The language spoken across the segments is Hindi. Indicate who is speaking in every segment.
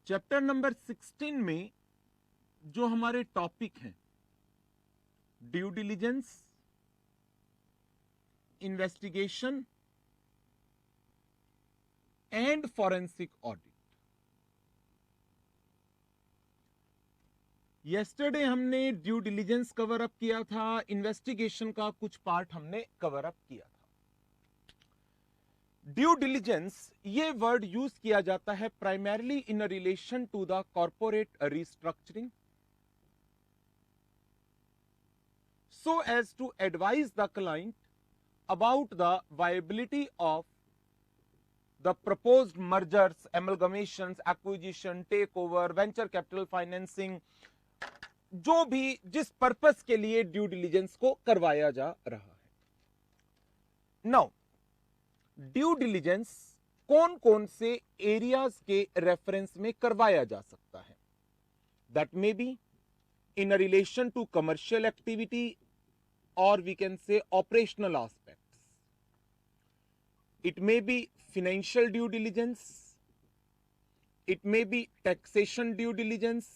Speaker 1: चैप्टर नंबर 16 में जो हमारे टॉपिक हैं due diligence, investigation and forensic audit. Yesterday हमने ड्यू डिलिजेंस कवर अप किया था, इन्वेस्टिगेशन का कुछ पार्ट हमने कवर अप किया था। ड्यू डिलिजेंस ये वर्ड यूज किया जाता है primarily in relation to the corporate restructuring so as to advise the client about the viability of the proposed mergers, amalgamations, acquisition, takeover, venture capital financing, जो भी जिस पर्पस के लिए ड्यू डिलिजेंस को करवाया जा रहा है। नाउ ड्यू डिलिजेंस कौन कौन से एरियाज के रेफरेंस में करवाया जा सकता है? That may be in relation to commercial activity or we can say operational aspects. It may be financial due diligence, it may be taxation due diligence,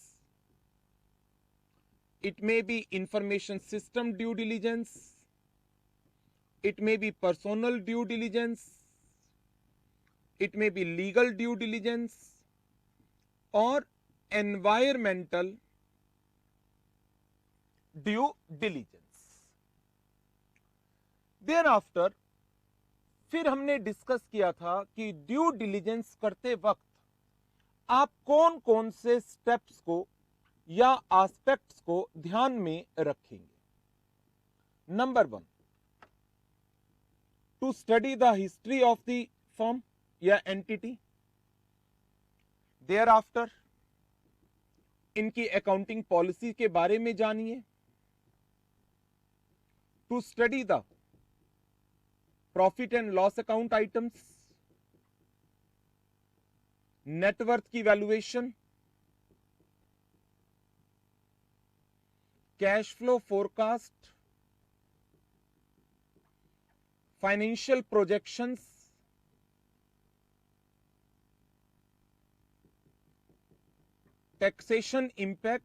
Speaker 1: it may be information system due diligence, it may be personal due diligence, it may be legal due diligence or environmental due diligence. Thereafter फिर हमने डिस्कस किया था कि ड्यू डिलिजेंस करते वक्त आप कौन कौन से स्टेप्स को या एस्पेक्ट्स को ध्यान में रखेंगे। Number 1, to study the history of the firm या एंटिटी। देयर आफ्टर इनकी अकाउंटिंग पॉलिसी के बारे में जानिए। To study the profit and loss account items, net worth की valuation, cash flow forecast, financial projections, taxation impact,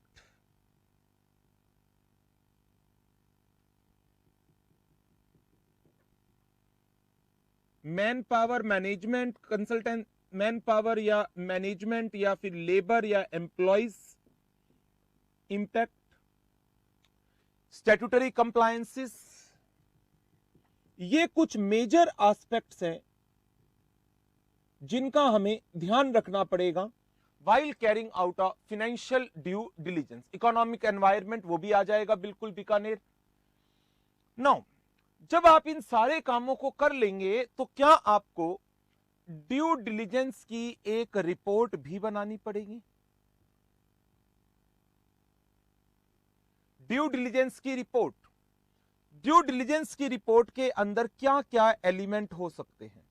Speaker 1: man power management consultant, man power या मैनेजमेंट या फिर लेबर या एम्प्लॉइज इंपैक्ट, स्टैट्यूटरी कंप्लायंसेस। ये कुछ मेजर एस्पेक्ट्स हैं जिनका हमें ध्यान रखना पड़ेगा while carrying out a financial due diligence. Economic environment वो भी आ जाएगा बिल्कुल बीकानेर। नाउ जब आप इन सारे कामों को कर लेंगे तो क्या आपको ड्यू डिलिजेंस की एक रिपोर्ट भी बनानी पड़ेगी। ड्यू डिलिजेंस की रिपोर्ट, ड्यू डिलिजेंस की रिपोर्ट के अंदर क्या क्या एलिमेंट हो सकते हैं?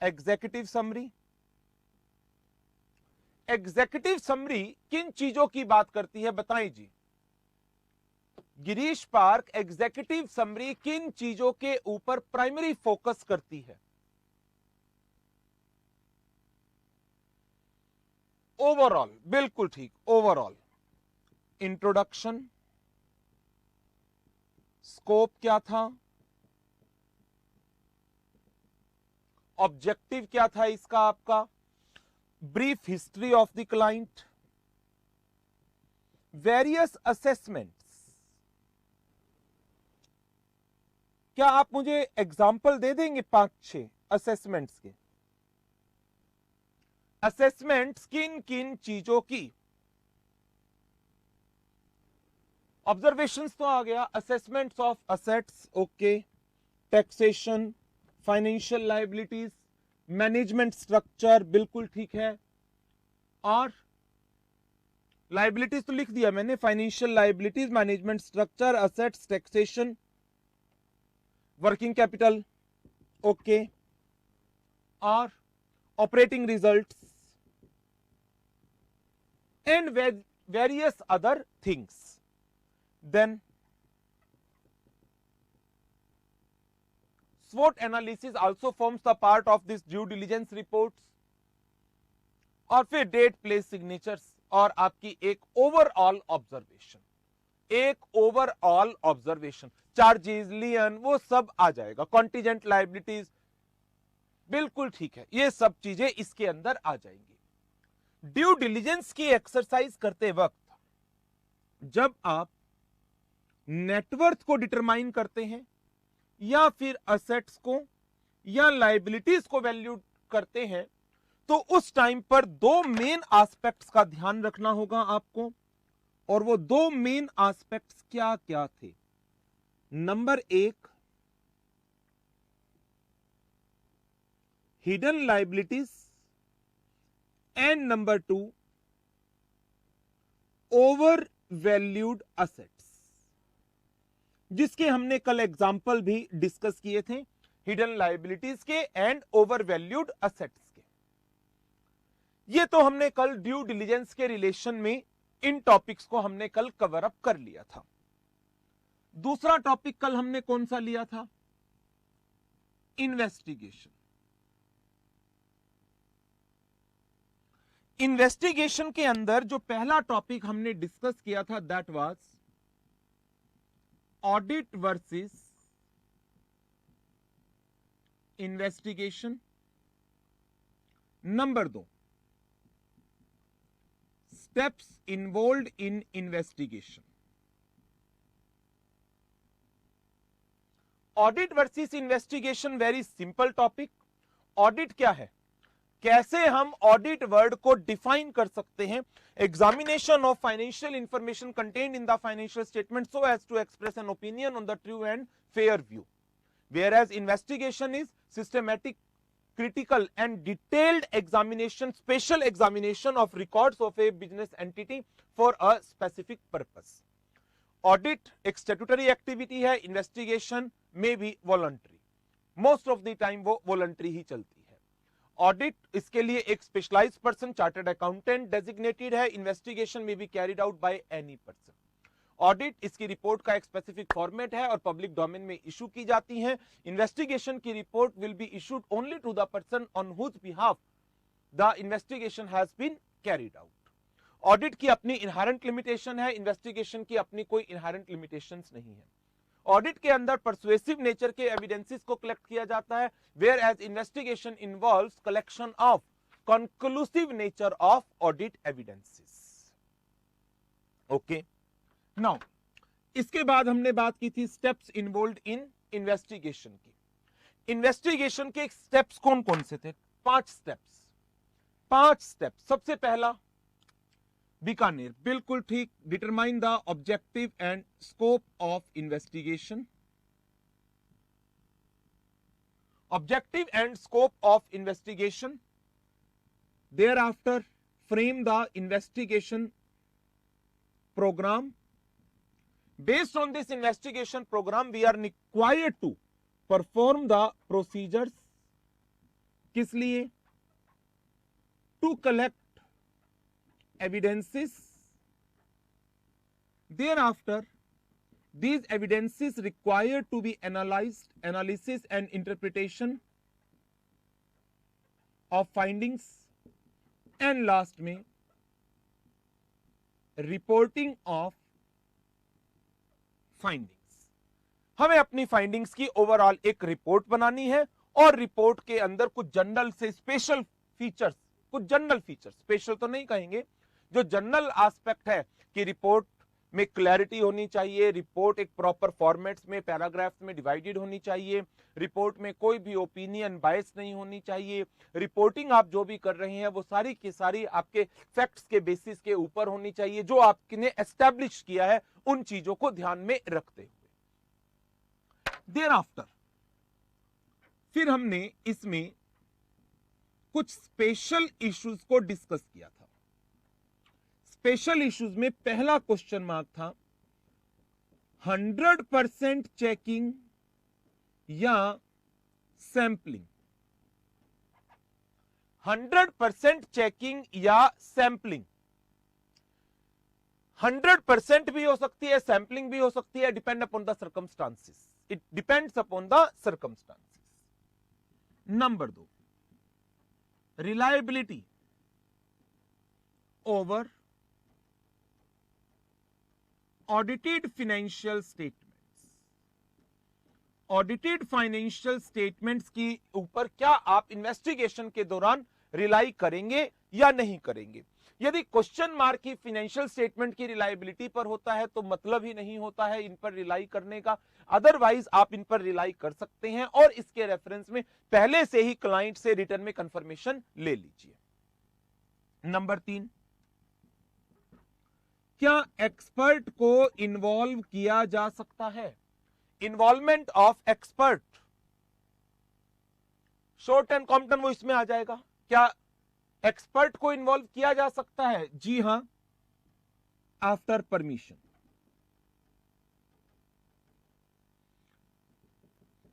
Speaker 1: Executive summary. एग्जीक्यूटिव समरी किन चीजों की बात करती है बताएं जी। गिरीश पार्क, एग्जीक्यूटिव समरी किन चीजों के ऊपर प्राइमरी फोकस करती है? ओवरऑल, बिल्कुल ठीक, ओवरऑल। इंट्रोडक्शन, स्कोप क्या था, ऑब्जेक्टिव क्या था इसका आपका, brief history of the client, various assessments. क्या आप मुझे एग्जाम्पल दे देंगे 5-6 असेसमेंट्स के? असेसमेंट्स किन किन चीजों की? ऑब्जर्वेशंस तो आ गया, assessments of assets, okay, taxation, financial liabilities, management structure, बिल्कुल ठीक है। और लायबिलिटीज तो लिख दिया मैंने, financial liabilities, management structure, assets, taxation, working capital, okay, और operating results and various other things. Then SWOT analysis also forms the part of this due diligence reports. और फिर डेट, प्लेस, सिग्नेचर्स और आपकी एक ओवरऑल ऑब्जर्वेशन, चार्जेस, लियन, वो सब आ जाएगा, कॉन्टीजेंट लायबिलिटीज, बिल्कुल ठीक है, ये सब चीजें इसके अंदर आ जाएंगी। ड्यू डिलिजेंस की एक्सरसाइज करते वक्त जब आप नेटवर्थ को डिटरमाइन करते हैं या फिर असेट्स को या लायबिलिटीज को वैल्यू करते हैं, तो उस टाइम पर दो मेन एस्पेक्ट्स का ध्यान रखना होगा आपको, और वो दो मेन एस्पेक्ट्स क्या क्या थे। नंबर एक, hidden liabilities, and number two, over valued assets, जिसके हमने कल एग्जाम्पल भी डिस्कस किए थे, हिडन लायबिलिटीज के एंड ओवर वैल्यूड असेट्स के। ये तो हमने कल ड्यू डिलिजेंस के रिलेशन में इन टॉपिक्स को हमने कल कवर अप कर लिया था। दूसरा टॉपिक कल हमने कौन सा लिया था? इन्वेस्टिगेशन। इन्वेस्टिगेशन के अंदर जो पहला टॉपिक हमने डिस्कस किया था that was audit versus investigation. Number 2, steps involved in investigation. Audit versus investigation, very simple topic. Audit क्या है, कैसे हम ऑडिट वर्ड को डिफाइन कर सकते हैं? Examination of financial information contained in the financial statement so as to express an opinion on the true and fair view, whereas investigation is systematic, critical and detailed examination, special examination of records of a business entity for a specific purpose. Audit एक statutory activity है, investigation में भी voluntary, most of the time वो voluntary ही चलती है। Audit इसके लिए एक specialized person, chartered accountant designated है, investigation may be carried out by any person. Audit इसकी रिपोर्ट का एक स्पेसिफिक फॉर्मेट है और पब्लिक डोमेन में इशू की जाती है। इन्वेस्टिगेशन की report will be issued only to the person on whose behalf the investigation has been carried out. Audit की अपनी इनहेरेंट लिमिटेशन है, इन्वेस्टिगेशन की अपनी कोई इनहेरेंट लिमिटेशंस नहीं है। ऑडिट के अंदर परसुएसिव नेचर के एविडेंसेस को कलेक्ट किया जाता है, whereas investigation involves collection of conclusive nature of audit evidences. Okay, now इसके बाद हमने बात की थी स्टेप्स इन्वॉल्व्ड इन इन्वेस्टिगेशन की। इन्वेस्टिगेशन के स्टेप्स कौन कौन से थे? 5 स्टेप्स। सबसे पहला बीकानेर, बिल्कुल ठीक, determine the objective and scope of investigation. Objective and scope of investigation, thereafter frame the investigation program. Based on this investigation program, we are required to perform the procedures. किस लिए? To collect evidences. Thereafter, these evidences required to be analyzed, analysis and interpretation of findings, and last में रिपोर्टिंग ऑफ फाइंडिंग्स। हमें अपनी फाइंडिंग्स की ओवरऑल एक रिपोर्ट बनानी है और रिपोर्ट के अंदर कुछ जनरल से स्पेशल फीचर्स, कुछ जनरल फीचर्स, स्पेशल तो नहीं कहेंगे, जो जनरल एस्पेक्ट है कि रिपोर्ट में क्लैरिटी होनी चाहिए, रिपोर्ट एक प्रॉपर फॉर्मेट्स में, पैराग्राफ्स में डिवाइडेड होनी चाहिए, रिपोर्ट में कोई भी ओपिनियन बायस नहीं होनी चाहिए, रिपोर्टिंग आप जो भी कर रहे हैं वो सारी की सारी आपके फैक्ट्स के बेसिस के ऊपर होनी चाहिए, जो आपने एस्टैब्लिश किया है उन चीजों को ध्यान में रखते हुए। देयर आफ्टर फिर हमने इसमें कुछ स्पेशल इश्यूज को डिस्कस किया था। स्पेशल इश्यूज में पहला क्वेश्चन मार्क था 100% चेकिंग या सैंपलिंग। 100% चेकिंग या सैंपलिंग, 100% भी हो सकती है, सैंपलिंग भी हो सकती है, depend upon the circumstances, it depends upon the circumstances. Number 2, reliability over audited financial statements. Audited financial statements की ऊपर क्या आप इन्वेस्टिगेशन के दौरान रिलाई करेंगे या नहीं करेंगे? यदि क्वेश्चन मार्क ही फाइनेंशियल स्टेटमेंट की रिलायबिलिटी पर होता है तो मतलब ही नहीं होता है इन पर रिलाई करने का। अदरवाइज आप इन पर रिलाई कर सकते हैं और इसके रेफरेंस में पहले से ही क्लाइंट से रिटर्न में कंफर्मेशन ले लीजिए। नंबर 3, क्या एक्सपर्ट को इन्वॉल्व किया जा सकता है? Involvement of expert, short and Compton वो इसमें आ जाएगा। क्या एक्सपर्ट को इन्वॉल्व किया जा सकता है? जी हां, आफ्टर परमिशन।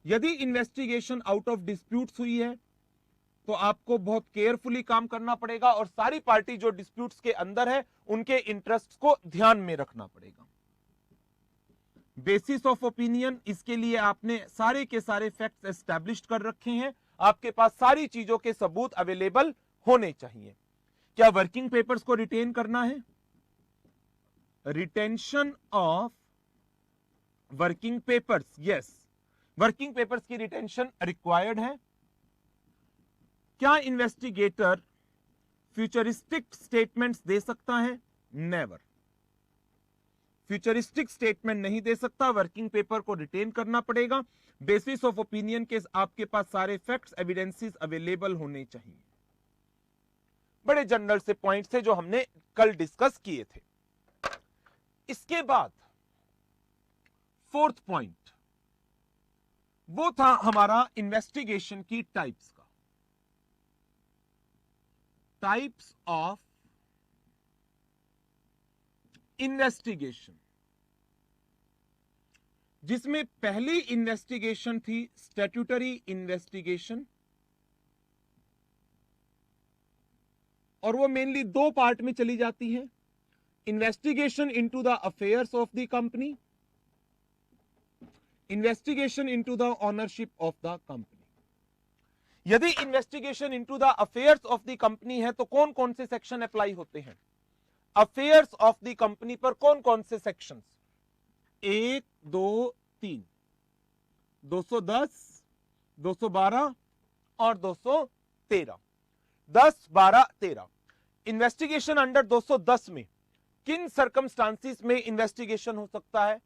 Speaker 1: यदि इन्वेस्टिगेशन आउट ऑफ डिस्प्यूट्स हुई है तो आपको बहुत केयरफुली काम करना पड़ेगा और सारी पार्टी जो डिस्प्यूट्स के अंदर है उनके इंटरेस्ट को ध्यान में रखना पड़ेगा। बेसिस ऑफ ओपिनियन, इसके लिए आपने सारे के सारे फैक्ट्स एस्टैब्लिश कर रखे हैं, आपके पास सारी चीजों के सबूत अवेलेबल होने चाहिए। क्या वर्किंग पेपर्स को रिटेन करना है? Retention of working papers, yes, working papers की रिटेंशन रिक्वायर्ड है। क्या इन्वेस्टिगेटर फ्यूचरिस्टिक स्टेटमेंट्स दे सकता है? नेवर, फ्यूचरिस्टिक स्टेटमेंट नहीं दे सकता, वर्किंग पेपर को रिटेन करना पड़ेगा। बेसिस ऑफ ओपिनियन के आपके पास सारे फैक्ट्स एविडेंसेस अवेलेबल होने चाहिए। बड़े जनरल से पॉइंट्स थे जो हमने कल डिस्कस किए थे। इसके बाद फोर्थ पॉइंट वो था हमारा इन्वेस्टिगेशन की टाइप्स का। टाइप्स ऑफ इन्वेस्टिगेशन, जिसमें पहली इन्वेस्टिगेशन थी स्टैट्यूटरी इन्वेस्टिगेशन, और वो मेनली दो पार्ट में चली जाती है। Investigation into the affairs of the company, investigation into the ownership of the company. यदि investigation into the affairs of the company है तो कौन कौन से सेक्शन अप्लाई होते हैं? अफेयर्स ऑफ द कंपनी पर कौन कौन से सेक्शंस? 1, 2, 3, 210, 212 और 213। 10, 12, 13। इन्वेस्टिगेशन अंडर 210 में किन सर्कमस्टांसिस में इन्वेस्टिगेशन हो सकता है?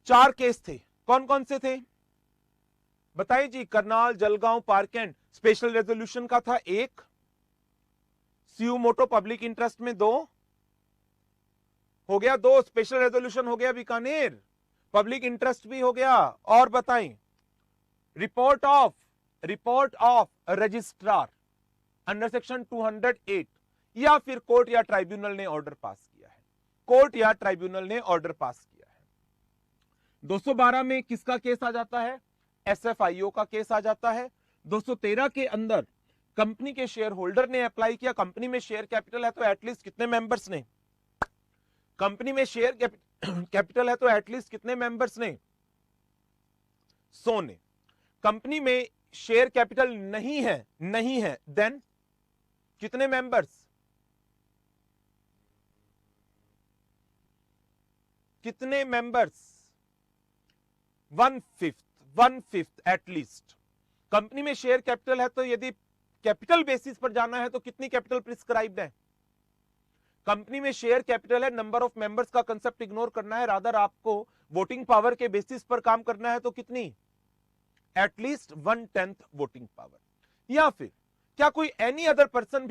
Speaker 1: 4 केस थे, कौन कौन से थे बताइए जी? करनाल, जलगांव, पार्केंट, स्पेशल रेजोल्यूशन का था 1, सीयू मोटो पब्लिक इंटरेस्ट में 2 हो गया, 2 स्पेशल रेजोल्यूशन हो गया, बीकानेर पब्लिक इंटरेस्ट भी हो गया। और बताएं, report of registrar under section 208, या फिर कोर्ट या ट्राइब्यूनल ने ऑर्डर पास किया है, कोर्ट या ट्राइब्यूनल ने ऑर्डर पास किया है। 212 में किसका केस आ जाता है? एसएफआईओ का केस आ जाता है। 213 के अंदर कंपनी के शेयर होल्डर ने अप्लाई किया। कंपनी में शेयर कैपिटल है तो एटलीस्ट कितने मेंबर्स ने? कंपनी में शेयर कैपिटल है तो एटलीस्ट कितने मेंबर्स ने? 100 ने। कंपनी में शेयर कैपिटल नहीं है, देन कितने मेंबर्स? कितने मेंबर्स? 1/5 एटलीस्ट। कंपनी में शेयर कैपिटल है तो यदि कैपिटल बेसिस पर जाना है तो कितनी कैपिटल प्रिस्क्राइब्ड है? कंपनी में शेयर कैपिटल है, नंबर ऑफ मेंबर्स का कंसेप्ट इग्नोर करना है, रादर आपको वोटिंग पावर के बेसिस पर काम करना है तो कितनी? At least 1/10 voting power. या फिर क्या कोई एनी अदर पर्सन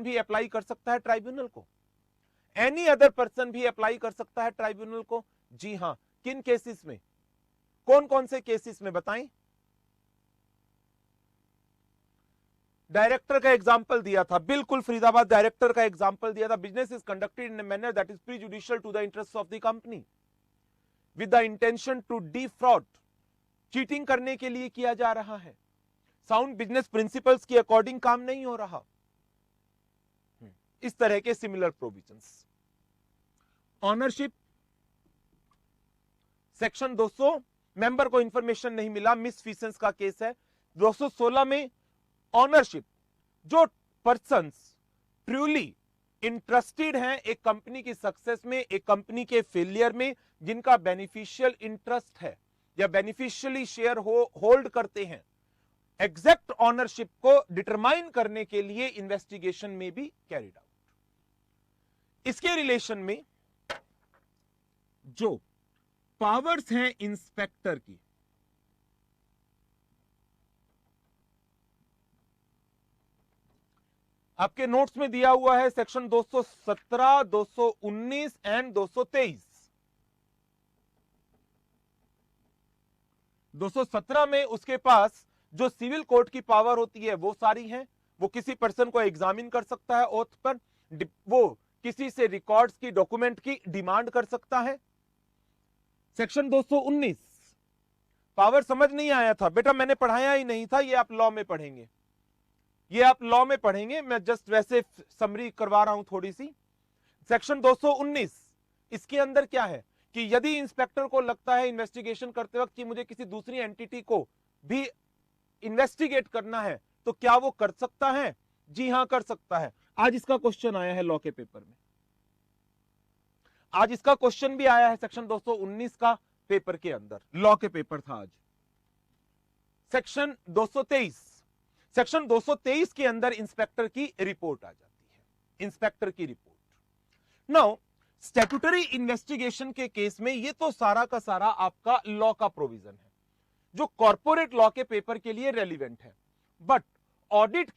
Speaker 1: भी अप्लाई कर सकता है ट्राइब्यूनल को? एनी अदर पर्सन भी अप्लाई कर सकता है ट्राइब्यूनल को? जी हां। किन केसेस में? कौन कौन से केसेस में बताएं? डायरेक्टर का एग्जांपल दिया था, बिल्कुल फरीदाबाद डायरेक्टर का एग्जांपल दिया था। Business is conducted in a manner that is prejudicial to the interest of the company with the intention to defraud, cheating करने के लिए किया जा रहा है, साउंड बिजनेस प्रिंसिपल्स के अकॉर्डिंग काम नहीं हो रहा, इस तरह के similar provisions. Ownership section 200, member को इंफॉर्मेशन नहीं मिला, मिसफिसेंस का केस है। 216 में ऑनरशिप, जो पर्सन्स ट्रूली इंटरेस्टेड हैं एक कंपनी की सक्सेस में, एक कंपनी के फेलियर में, जिनका बेनिफिशियल इंटरेस्ट है या बेनिफिशियली शेयर होल्ड करते हैं, एग्जैक्ट ऑनरशिप को डिटरमाइन करने के लिए इन्वेस्टिगेशन में भी कैरिड आउट। इसके रिलेशन में जो पावर्स हैं इंस्पेक्टर की, आपके नोट्स में दिया हुआ है सेक्शन 217, 219 एंड 223। 217 में उसके पास जो सिविल कोर्ट की पावर होती है वो सारी है, वो किसी पर्सन को एग्जामिन कर सकता है ओथ पर, वो किसी से रिकॉर्ड्स की, डॉक्यूमेंट की डिमांड कर सकता है। सेक्शन 219 पावर समझ नहीं आया था बेटा, मैंने पढ़ाया ही नहीं था, ये आप लॉ में पढ़ेंगे, ये आप लॉ में पढ़ेंगे, मैं जस्ट वैसे समरी करवा रहा हूं थोड़ी सी। सेक्शन 219 इसके अंदर क्या है कि यदि इंस्पेक्टर को लगता है इन्वेस्टिगेशन करते वक्त कि मुझे किसी दूसरी एंटिटी को भी इन्वेस्टिगेट करना है, तो क्या वो कर सकता है? जी हां, कर सकता है। आज इसका क्वेश्चन आया है लॉ के पेपर में, आज इसका क्वेश्चन भी आया है सेक्शन 219 का पेपर के अंदर, लॉ के पेपर था आज। सेक्शन 223, सेक्शन 223 के अंदर इंस्पेक्टर की रिपोर्ट आ जाती है, इंस्पेक्टर की रिपोर्ट। नाउ स्टैट्यूटरी इन्वेस्टिगेशन के केस में ये तो सारा का सारा आपका लॉ का प्रोविजन है जो कॉर्पोरेट लॉ के पेपर के लिए रेलिवेंट है, बट ऑडिट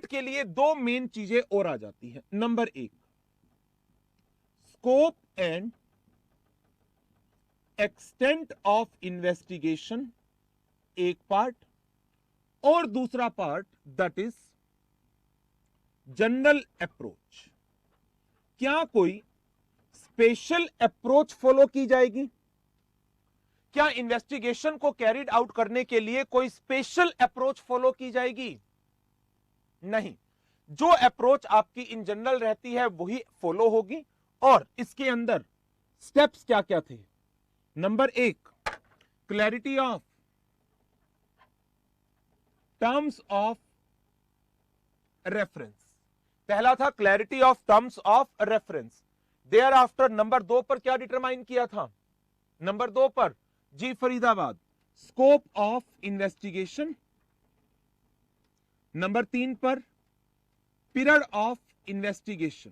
Speaker 1: के लिए दो मेन चीजें और आ जाती हैं। नंबर एक, scope and extent of investigation एक पार्ट, और दूसरा part that is general approach. क्या कोई स्पेशल अप्रोच फॉलो की जाएगी? क्या इन्वेस्टिगेशन को कैरिड आउट करने के लिए कोई स्पेशल अप्रोच फॉलो की जाएगी? नहीं, जो अप्रोच आपकी इन जनरल रहती है वही फॉलो होगी। और इसके अंदर स्टेप्स क्या क्या थे? नंबर एक, clarity of terms of reference, पहला था clarity of terms of reference. Thereafter number 2 पर क्या डिटरमाइन किया था? नंबर 2 पर जी Faridabad, scope of investigation. Number 3 पर पीरियड ऑफ इन्वेस्टिगेशन।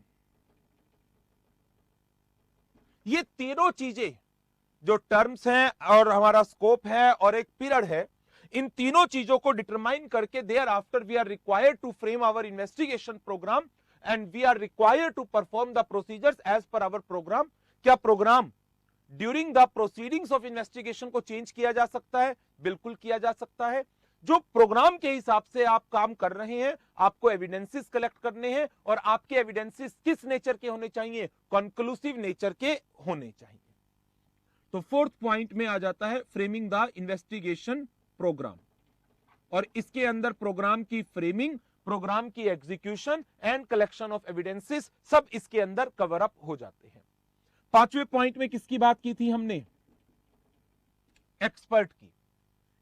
Speaker 1: ये तीनों चीजें जो टर्म्स हैं और हमारा स्कोप है और एक पीरियड है, इन तीनों चीजों को डिटरमाइन करके thereafter we are required to frame our investigation programme and we are required to perform the procedures as per our programme. क्या programme during the proceedings of investigation को चेंज किया जा सकता है? बिल्कुल किया जा सकता है। जो प्रोग्राम के हिसाब से आप काम कर रहे हैं, आपको एविडेंसेस कलेक्ट करने हैं और आपके एविडेंसेस किस नेचर के होने चाहिए? कंक्लूसिव नेचर के होने चाहिए। तो फोर्थ पॉइंट में आ जाता है फ्रेमिंग द इन्वेस्टिगेशन प्रोग्राम, और इसके अंदर प्रोग्राम की फ्रेमिंग, प्रोग्राम की execution and collection of evidences सब इसके अंदर कवर अप हो जाते हैं। पांचवें पॉइंट में किसकी बात की थी हमने? एक्सपर्ट की।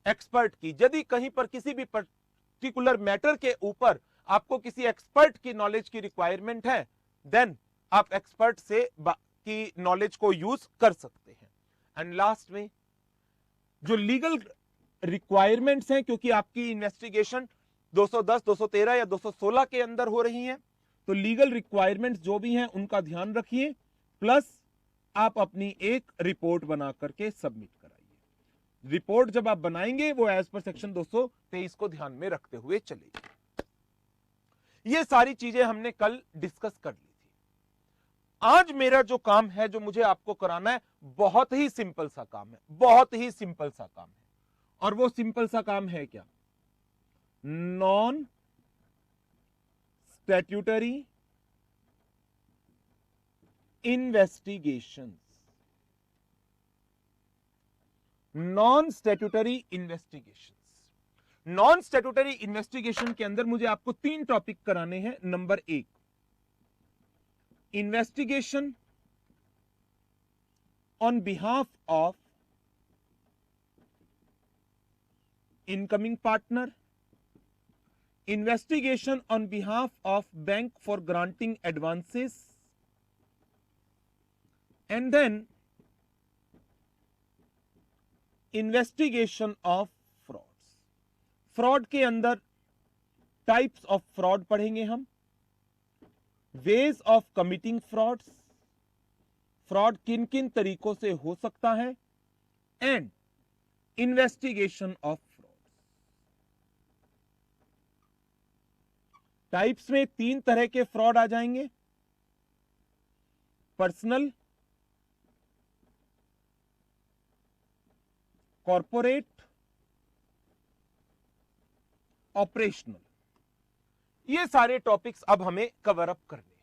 Speaker 1: एक्सपर्ट की, यदि कहीं पर किसी भी पर्टिकुलर मैटर के ऊपर आपको किसी एक्सपर्ट की नॉलेज की रिक्वायरमेंट है, देन आप एक्सपर्ट से की नॉलेज को यूज कर सकते हैं। एंड लास्ट में जो लीगल रिक्वायरमेंट्स हैं, क्योंकि आपकी इन्वेस्टिगेशन 210, 213 या 216 के अंदर हो रही है, तो लीगल रिक्वायरमेंट्स जो भी हैं उनका ध्यान रखिए, प्लस आप अपनी एक रिपोर्ट बना करके सबमिट कराइए। रिपोर्ट जब आप बनाएंगे वो एज पर सेक्शन 223 को ध्यान में रखते हुए चलेगी। ये सारी चीजें हमने कल डिस्कस कर ली थी। आज मेरा जो काम है, जो मुझे आपको कराना है, बहुत ही सिंपल सा काम है, बहुत ही सिंपल सा काम है। और वो सिंपल सा काम है क्या? Non statutory investigations. Non statutory investigations, non statutory investigation के अंदर मुझे आपको 3 टॉपिक कराने हैं। Number 1, investigation on behalf of incoming partner, investigation on behalf of bank for granting advances, and then investigation of frauds. Fraud के अंदर टाइप्स ऑफ फ्रॉड पढ़ेंगे हम, ways of committing frauds, fraud किन किन तरीकों से हो सकता है, and investigation of frauds. Types में 3 तरह के फ्रॉड आ जाएंगे, पर्सनल, कॉर्पोरेट, ऑपरेशनल। ये सारे टॉपिक्स अब हमें कवर अप करने।